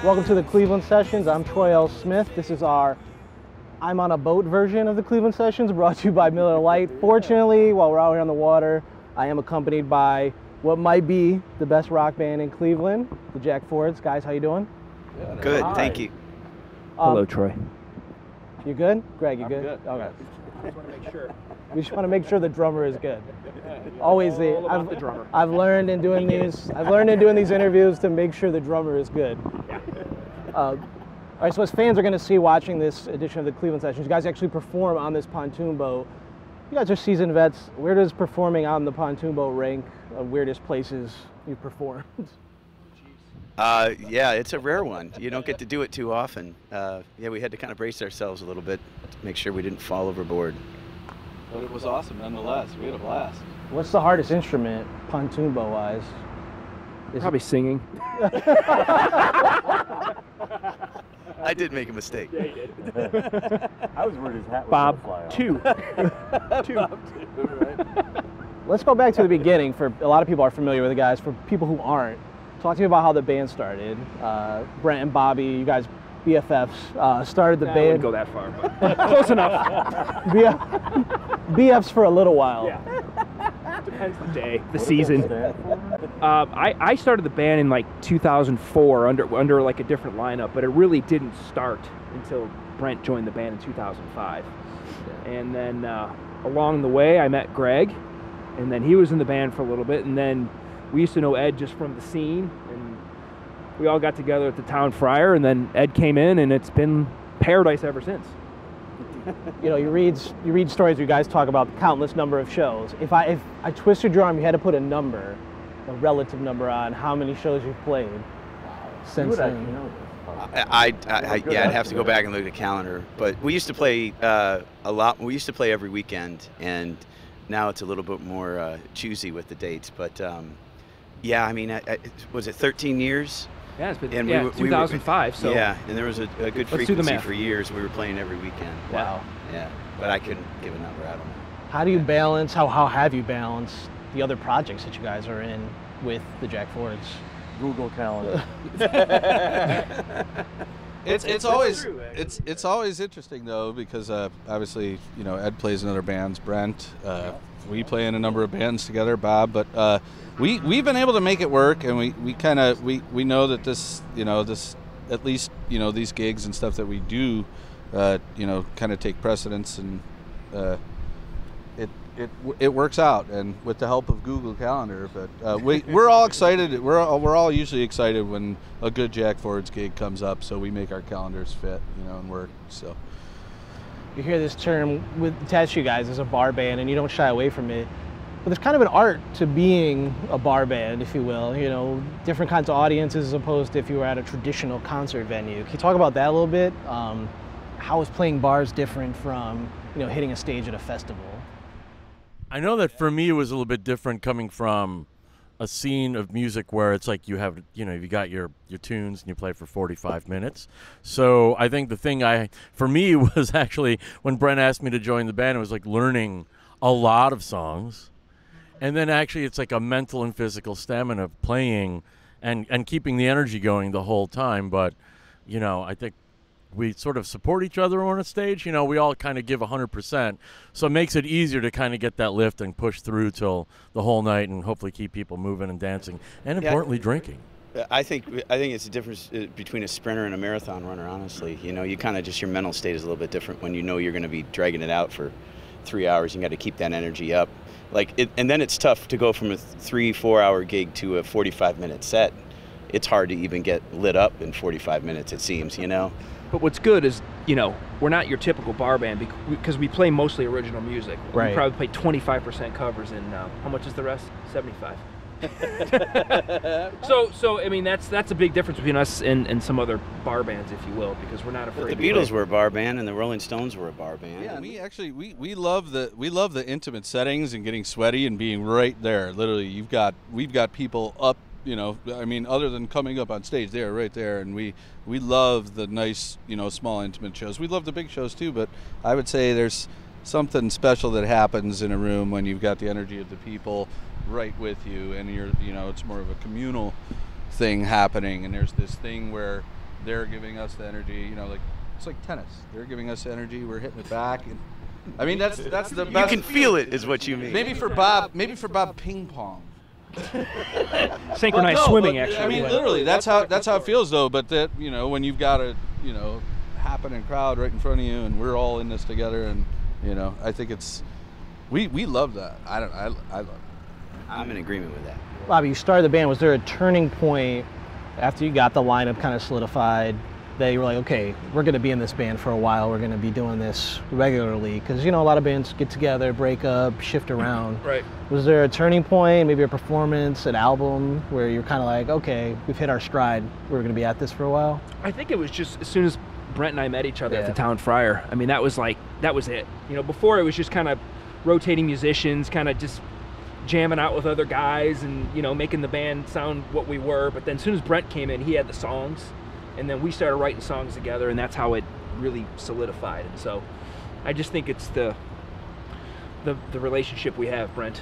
Welcome to the Cleveland Sessions. I'm Troy L. Smith. This is our I'm on a boat version of the Cleveland Sessions, brought to you by Miller Lite. Fortunately, while we're out here on the water, I am accompanied by what might be the best rock band in Cleveland, the Jack Fords. Guys, how you doing? Good, thank you. Hello, Troy. You good? Greg, you good? Good. Okay. I just want to make sure. We just want to make sure the drummer is good. Always All about the drummer. I've learned in doing these. I've learned in doing these interviews to make sure the drummer is good. All right. So as fans are going to see watching this edition of the Cleveland Sessions, you guys actually perform on this pontoon boat. You guys are seasoned vets. Where does performing on the pontoon boat rank of weirdest places you've performed? Yeah, it's a rare one. You don't get to do it too often. Yeah, we had to kind of brace ourselves a little bit to make sure we didn't fall overboard. But it was awesome nonetheless. We had a blast. What's the hardest instrument, pontoon boat wise? Probably singing. I did make a mistake. Yeah, you did. I was worried his hat was Bob, gonna fly off. two. Right? Let's go back to the beginning. For a lot of people are familiar with the guys. For people who aren't, talk to me about how the band started. Brent and Bobby, you guys BFFs, started the I band. wouldn't go that far, but close enough. BFs for a little while. Yeah. Depends the day, the season. I started the band in like 2004 under like a different lineup, but it really didn't start until Brent joined the band in 2005. And then along the way, I met Greg, and then he was in the band for a little bit, and then we used to know Ed just from the scene, and we all got together at the Town Friar, and then Ed came in, and it's been paradise ever since. You know, you read stories where you guys talk about the countless number of shows. If I twisted your arm, you had to put a number, a relative number on how many shows you've played since then. Yeah, I'd have to go back and look at the calendar. But we used to play a lot. We used to play every weekend, and now it's a little bit more choosy with the dates. But yeah, I mean, was it 13 years? Yeah, it's been And 2005. So yeah, and there was a good Let's do the frequency math. for years. We were playing every weekend. Wow. Yeah, but I couldn't give a number. I don't know. How do you balance? How have you balanced the other projects that you guys are in with the Jack Fords? Google Calendar. It's always interesting though, because obviously, you know, Ed plays in other bands, Brent, we play in a number of bands together, Bob, but we've been able to make it work, and we know that this, you know, this, at least, you know, these gigs and stuff that we do, you know, kind of take precedence, and it works out, and with the help of Google Calendar. But we're all excited. We're all usually excited when a good Jack Fords gig comes up, so we make our calendars fit, you know, and work. So You hear this term attached to you guys as a bar band, and you don't shy away from it. But there's kind of an art to being a bar band, if you will. You know, different kinds of audiences as opposed to if you were at a traditional concert venue. Can you talk about that a little bit? How is playing bars different from, you know, hitting a stage at a festival? I know that for me it was a little bit different coming from a scene of music where it's like you have, you know, you got your tunes and you play for 45 minutes. So I think the thing for me was actually when Brent asked me to join the band, it was like learning a lot of songs. And then actually it's like a mental and physical stamina of playing and keeping the energy going the whole time. But, you know, I think we sort of support each other on a stage. You know, we all kind of give 100%. So it makes it easier to kind of get that lift and push through till the whole night and hopefully keep people moving and dancing and, importantly, drinking. I think it's a difference between a sprinter and a marathon runner, honestly. You know, you kind of just, your mental state is a little bit different when you know you're going to be dragging it out for 3 hours. You got to keep that energy up. And then it's tough to go from a 3-4 hour gig to a 45-minute set. It's hard to even get lit up in 45 minutes, it seems, you know? But what's good is, you know, we're not your typical bar band because we play mostly original music. Right. We probably play 25% covers, and how much is the rest? 75. So I mean, that's a big difference between us and some other bar bands, if you will, because we're not afraid. But the Beatles were a bar band, and the Rolling Stones were a bar band. yeah, we love the intimate settings and getting sweaty and being right there. Literally, we've got people up. You know, I mean, other than coming up on stage, they're right there, and we love the nice, you know, small intimate shows. We love the big shows too, but I would say there's something special that happens in a room when you've got the energy of the people right with you, and you know, it's more of a communal thing happening, and there's this thing where they're giving us the energy. You know, like it's like tennis. They're giving us energy. We're hitting it back, and I mean that's the best. You can feel it, is what you mean. Maybe for Bob, ping pong. Synchronized swimming, actually. I mean, literally, that's how it feels, though. But that, you know, when you've got a, you know, happening crowd right in front of you, and we're all in this together, and you know, I think we love that. I love it. I'm in agreement with that. Bobby, you started the band. Was there a turning point after you got the lineup kind of solidified that you were like, okay, we're going to be in this band for a while. We're going to be doing this regularly? Because, you know, a lot of bands get together, break up, shift around. Right. Was there a turning point, maybe a performance, an album, where you're kind of like, okay, we've hit our stride. We're going to be at this for a while? I think it was just as soon as Brent and I met each other at the Town Friar. I mean, that was it. You know, before it was just kind of rotating musicians, kind of just jamming out with other guys and, you know, making the band sound what we were. But then as soon as Brent came in, he had the songs. And then we started writing songs together, and that's how it really solidified. And so I just think it's the relationship we have, Brent.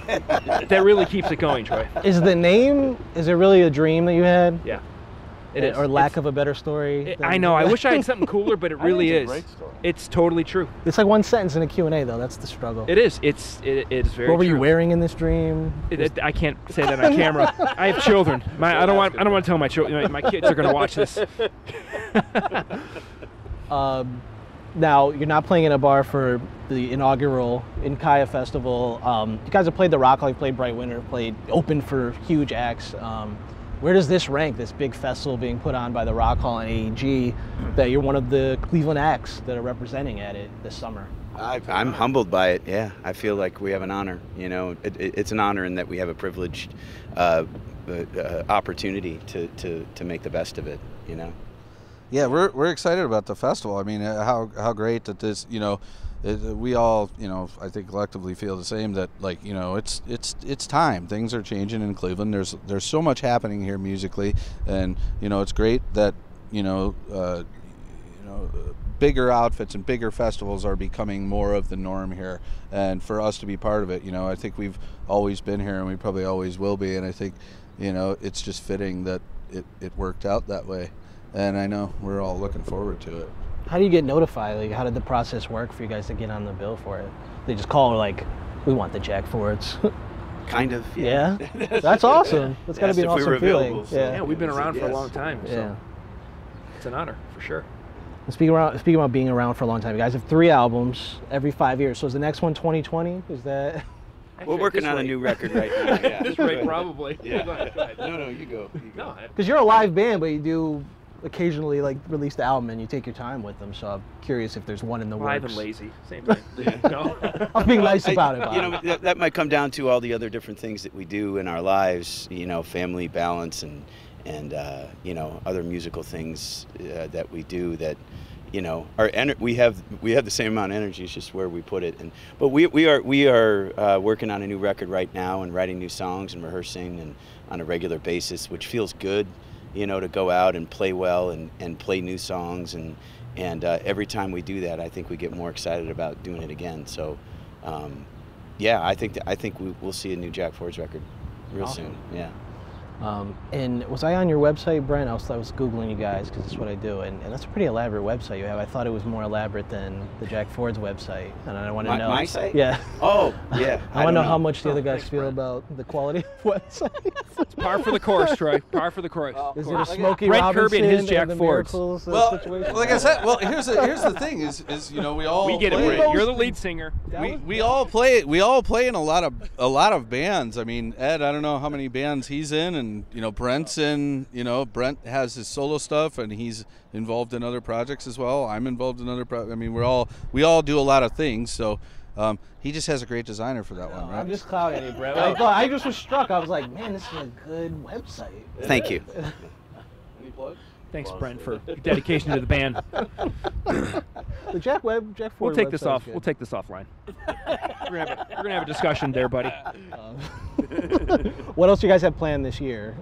That really keeps it going, Troy. Is the name, is it really a dream that you had? Yeah. It is. Or lack of a better story? I know. I wish I had something cooler, but it really is. It's a great story. It's totally true. It's like one sentence in a Q&A, though. That's the struggle. It is. It is very true. What were you wearing in this dream? I can't say that on camera. I have children. I don't want to tell my children. My kids are going to watch this. Now, you're not playing in a bar for the inaugural InCuya Festival. You guys have played the Rock Hall, you played Bright Winter, played open for huge acts. Where does this rank, this big festival being put on by the Rock Hall and AEG, that you're one of the Cleveland acts that are representing at it this summer? I'm humbled by it. Yeah, I feel like we have an honor. You know, it's an honor in that we have a privileged opportunity to make the best of it. You know. Yeah, we're excited about the festival. I mean, how great that this, you know, we all, you know, I think collectively feel the same, that, like, you know, it's time. Things are changing in Cleveland. There's so much happening here musically, and you know, it's great that, you know, bigger outfits and bigger festivals are becoming more of the norm here, and for us to be part of it, you know, I think we've always been here and we probably always will be, and I think, you know, it's just fitting that it worked out that way, and I know we're all looking forward to it. How do you get notified? Like, how did the process work for you guys to get on the bill for it? They just call, like, we want the Jack Fords. Kind of. Yeah. That's awesome. That's got to be an awesome feeling. So yeah, we've been around for a long time. So yeah. It's an honor, for sure. And speaking about being around for a long time, you guys have 3 albums every 5 years. So is the next one 2020? Is that? We're working on a new record right now. Yeah. This rate, probably. Yeah. Go ahead. No, you go. No, Because you're a live band, but you do occasionally, like, release the album and you take your time with them. So I'm curious if there's one in the live works. and lazy, same thing. No. I'm being nice about it, Bob. You know, that might come down to all the other different things that we do in our lives. You know, family balance and you know, other musical things that we do that, you know, we have the same amount of energy. It's just where we put it. But we are working on a new record right now and writing new songs and rehearsing and on a regular basis, which feels good, you know, to go out and play well and play new songs, and every time we do that, I think we get more excited about doing it again. So yeah, I think we'll see a new Jack Fords record real soon. Yeah. And was I on your website, Brent? I was Googling you guys because that's what I do, and that's a pretty elaborate website you have. I thought it was more elaborate than the Jack Ford's website, and I want to know. My site? Yeah. Oh, yeah. I want to know how much the other guys feel about the quality of websites. It's par for the course, Troy. Par for the course. Is it a Smokey Brent Robinson Kirby and his Jack the Fords? Miracles situation? Like I said, well, here's the thing is, you know, we get it, play, Brent. You're the lead singer. we all play in a lot of bands. I mean, Ed, I don't know how many bands he's in, and you know, Brent's in, you know, Brent has his solo stuff and he's involved in other projects as well. I'm involved in other I mean, we all do a lot of things, so he just has a great designer for that one, right? I'm just clouding you, Brent. I just was struck. I was like, man, this is a good website. Thank you. Any plugs? Thanks, Brent, for your dedication to the band. The Jack Ford We'll take this website's off. good. We'll take this offline. We're gonna have a discussion there, buddy. What else do you guys have planned this year?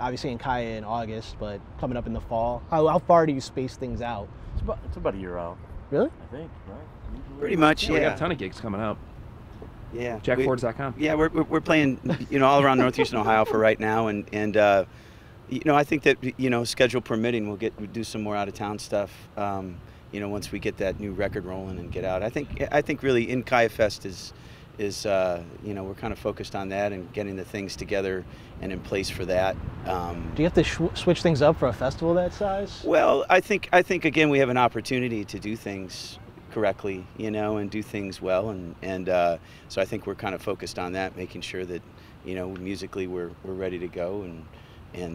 Obviously InCuya in August, but coming up in the fall. How far do you space things out? It's about a year out. Really? I think, right? Pretty much, yeah. We got a ton of gigs coming up. Yeah. JackFords.com. Yeah, we're playing, you know, all around northeastern Ohio for right now, and You know, I think that, you know, schedule permitting, we'll do some more out of town stuff. You know, once we get that new record rolling and get out. I think really InCuya Fest is you know, we're kind of focused on that and getting the things together and in place for that. Do you have to switch things up for a festival that size? Well, I think again we have an opportunity to do things correctly, you know, and do things well, and so I think we're kind of focused on that, making sure that, you know, musically we're ready to go, and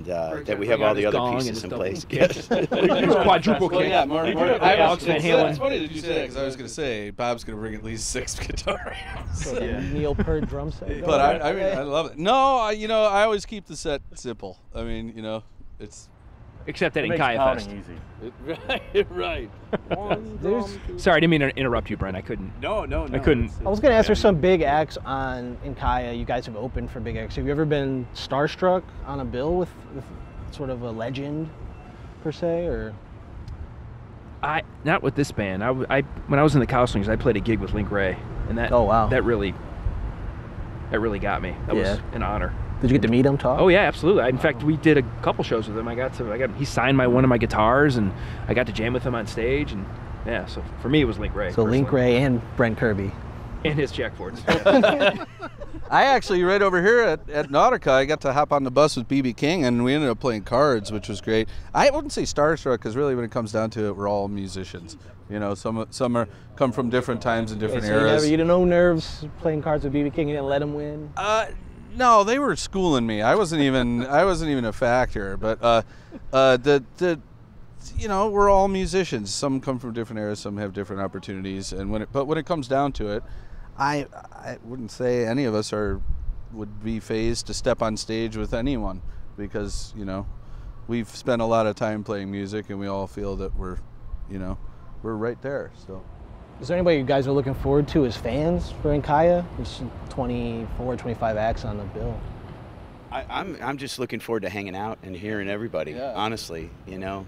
that we have all the other pieces in place. Yes. Quadruple kick. Yeah, Alex Van Halen. It's funny that you say that, because I was going to say Bob's going to bring at least 6 guitar amps. So Neil Peart drum set. But I mean, I love it. No, you know, I always keep the set simple. I mean, you know, it's Except at It makes InCuya pounding Fest. easy. right. Sorry, I didn't mean to interrupt you, Brent. I couldn't. No. I couldn't. I was going to ask, there's some big acts on InCuya. You guys have opened for big acts. Have you ever been starstruck on a bill with sort of a legend, per se, or? Not with this band. When I was in the Cowslings, I played a gig with Link Ray, and that Oh, wow. that really got me. That was an honor. Did you get to meet him, talk? Oh yeah, absolutely. In fact, we did a couple shows with him. He signed one of my guitars, and I got to jam with him on stage, and yeah. So for me, it was Link Ray. So Link Ray and Brent Kirby. and his Jack Fords. I actually, right over here at Nautica, I got to hop on the bus with B.B. King, and we ended up playing cards, which was great. I wouldn't say starstruck, because really when it comes down to it, we're all musicians. You know, some come from different times and different eras. You didn't know nerves playing cards with B.B. King. You didn't let him win. No, they were schooling me. I wasn't even a factor. But you know, we're all musicians. Some come from different eras. Some have different opportunities. And when it comes down to it, I wouldn't say any of us would be phased to step on stage with anyone, because, you know, we've spent a lot of time playing music, and we all feel that we're right there. So. Is there anybody you guys are looking forward to as fans for InCuya? There's 24, 25 acts on the bill. I'm just looking forward to hanging out and hearing everybody, honestly. You know,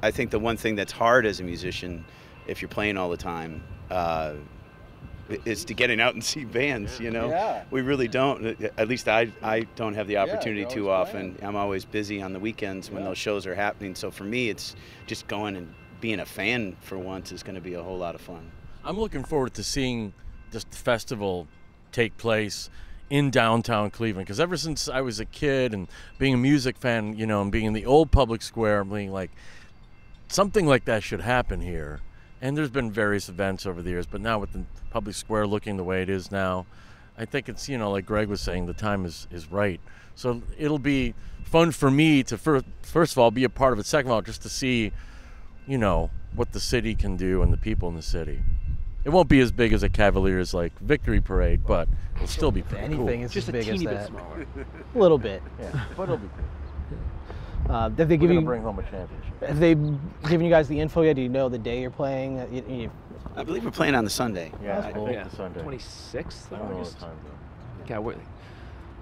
I think the one thing that's hard as a musician, if you're playing all the time, is to getting out and see bands, you know. We really don't. At least I don't have the opportunity too often. I'm always busy on the weekends when those shows are happening. So for me, it's just going and being a fan for once is going to be a whole lot of fun. I'm looking forward to seeing this festival take place in downtown Cleveland, because ever since I was a kid and being a music fan, you know, and being in the old public square, I'm being like, something like that should happen here. And there's been various events over the years, but now with the public square looking the way it is now, I think it's, you know, like Greg was saying, the time is right. So it'll be fun for me to first of all be a part of it, second of all just to see, you know, what the city can do and the people in the city. It won't be as big as a Cavaliers like victory parade, but it'll still be pretty cool. Anything is Just as a big as teeny bit that. smaller. A little bit. Yeah, but it'll be good. Have they We're given gonna you? bring home a championship. Have they given you guys the info yet? Do you know the day you're playing? I believe we're playing on the Sunday. Yeah, That's cool. I think the Sunday. 26th I of don't know August. the time though. God,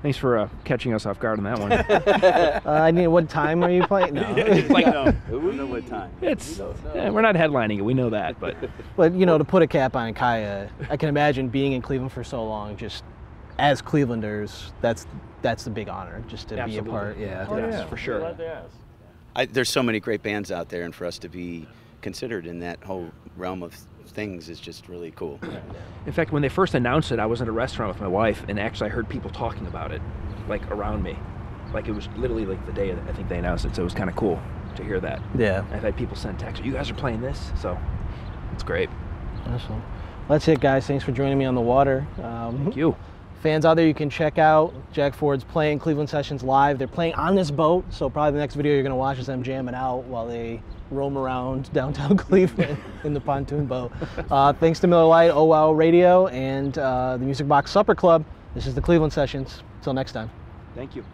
thanks for catching us off guard on that one. I mean, what time are you playing? No. Like, We know what time. we're not headlining it. We know that, but But, you know, to put a cap on InCuya, I can imagine being in Cleveland for so long, just as Clevelanders, that's the big honor, just to Absolutely. be a part. Yeah. Oh, yeah, for sure. Glad they asked. There's so many great bands out there, and for us to be considered in that whole realm of things is just really cool. in fact, when they first announced it, I was in a restaurant with my wife, and actually I heard people talking about it, like around me. Like it was literally like the day I think they announced it, so it was kind of cool to hear that. Yeah. I've had people send texts, you guys are playing this? So it's great. Awesome. Well, that's it, guys. Thanks for joining me on the water. Thank you. Fans out there, you can check out Jack Ford's playing Cleveland Sessions live. They're playing on this boat, so probably the next video you're going to watch is them jamming out while they roam around downtown Cleveland in the pontoon boat. Thanks to Miller Lite, OWOW Radio, and the Music Box Supper Club. This is the Cleveland Sessions. Until next time. Thank you.